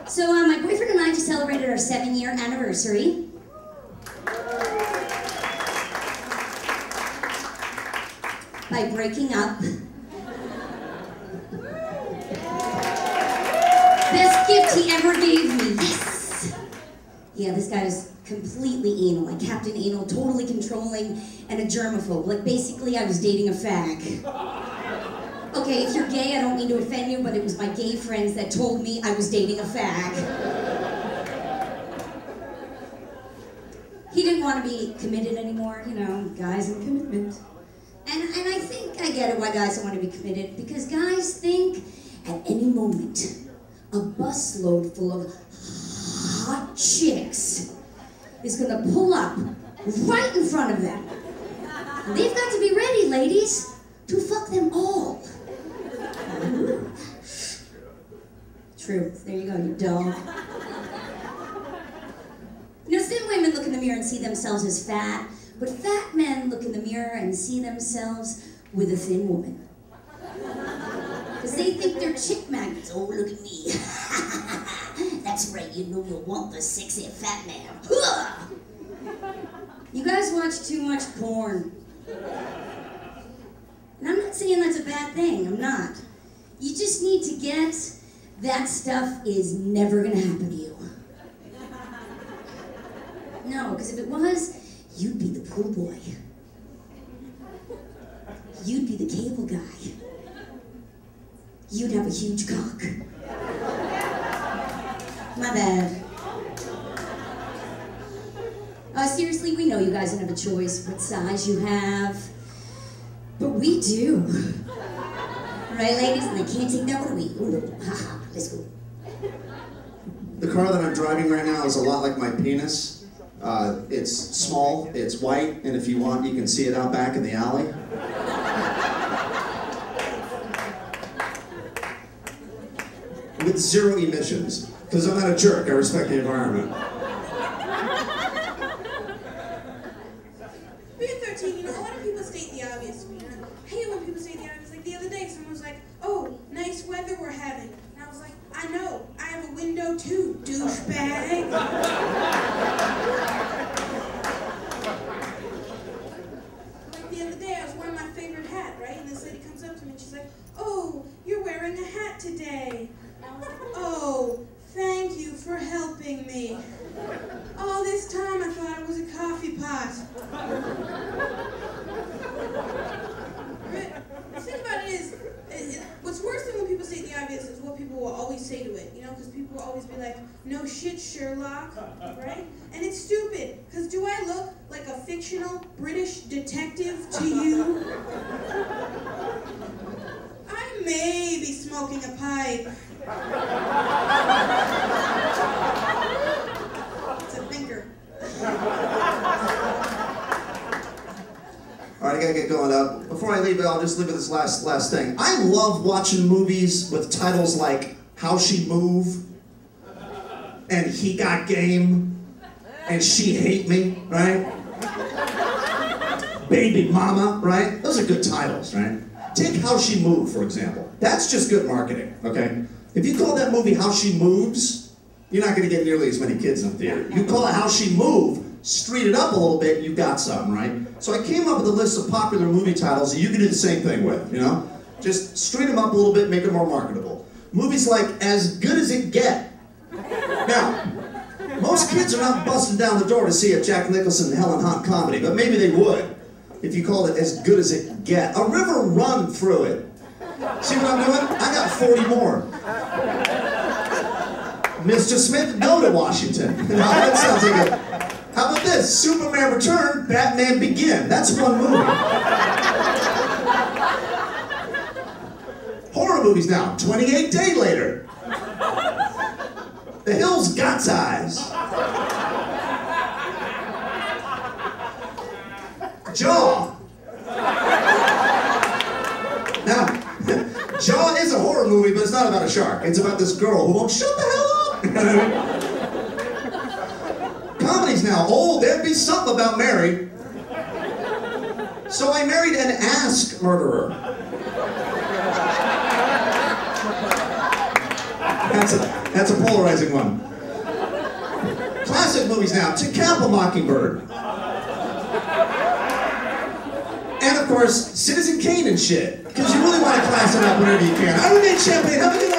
So my boyfriend and I just celebrated our 7-year anniversary. By breaking up. Best gift he ever gave me, yes! Yeah, this guy was completely anal, like Captain Anal, totally controlling, and a germaphobe. Like, basically, I was dating a fag. Okay, if you're gay, I don't mean to offend you, but it was my gay friends that told me I was dating a fag. He didn't want to be committed anymore, you know, guys and commitment. And I think I get it why guys don't want to be committed, because guys think at any moment a busload full of hot chicks is gonna pull up right in front of them. And they've got to be ready, ladies, to fuck them all. True. There you go, you dog. You know, thin women look in the mirror and see themselves as fat, but fat men look in the mirror and see themselves with a thin woman. Because they think they're chick magnets. Oh, look at me. That's right, you know you'll want the sexy fat man. You guys watch too much porn. And I'm not saying that's a bad thing, I'm not. You just need to get that stuff is never gonna happen to you. No, because if it was, you'd be the pool boy. You'd be the cable guy. You'd have a huge cock. My bad. Seriously, we know you guys don't have a choice what size you have. But we do. Right, ladies? And they can't take that one away. Ooh, haha, let's go. The car that I'm driving right now is a lot like my penis. It's small, it's white, and if you want, you can see it out back in the alley. With 0 emissions, because I'm not a jerk, I respect the environment. Being 13, you know, a lot of people state the obvious to me. And I hate when people state the obvious. Like the other day, someone was like, "Oh, nice weather we're having." And I was like, "I know, I have a window too, douchebag." Like the other day, I was wearing my favorite hat, right? And this lady comes up to me and she's like, "Oh, you're wearing a hat today." And I was like, "Oh, thank you for helping me. All this time I thought it was a coffee pot." The thing about it is, what's worse than when people state the obvious is what people will always say to it, you know, because people will always be like, "No shit, Sherlock," right? And it's stupid, because do I look like a fictional British detective to you? I may be smoking a pipe. It's a thinker. All right, I gotta get going up. Before I leave it, I'll just leave it this last thing. I love watching movies with titles like How She Move, and He Got Game, and She Hate Me, right? Baby Mama, right? Those are good titles, right? Take How She Move, for example. That's just good marketing, okay? If you call that movie How She Moves, you're not gonna get nearly as many kids in the theater. You call it How She Move, street it up a little bit, you've got something, right? So I came up with a list of popular movie titles that you can do the same thing with, you know? Just street them up a little bit, make them more marketable. Movies like As Good As It Get. Now, most kids are not busting down the door to see a Jack Nicholson and Helen Hunt comedy, but maybe they would if you called it As Good As It Get. A river run through it. See what I'm doing? I got 40 more. Mr. Smith, go to Washington. Now, that sounds like a... How about this? Superman Return, Batman Begin. That's one movie. Horror movies now. 28 Day Later. The Hills Got Eyes. Jaw. Now, Jaw is a horror movie, but it's not about a shark. It's about this girl who won't shut the hell up. Comedies now. Oh, there'd be something about Mary. So I married an ask murderer. That's a polarizing one. Classic movies now. To Kill a Mockingbird. And of course, Citizen Kane and shit. Because you really want to class it up whenever you can. I remain Champagne. Have a good night.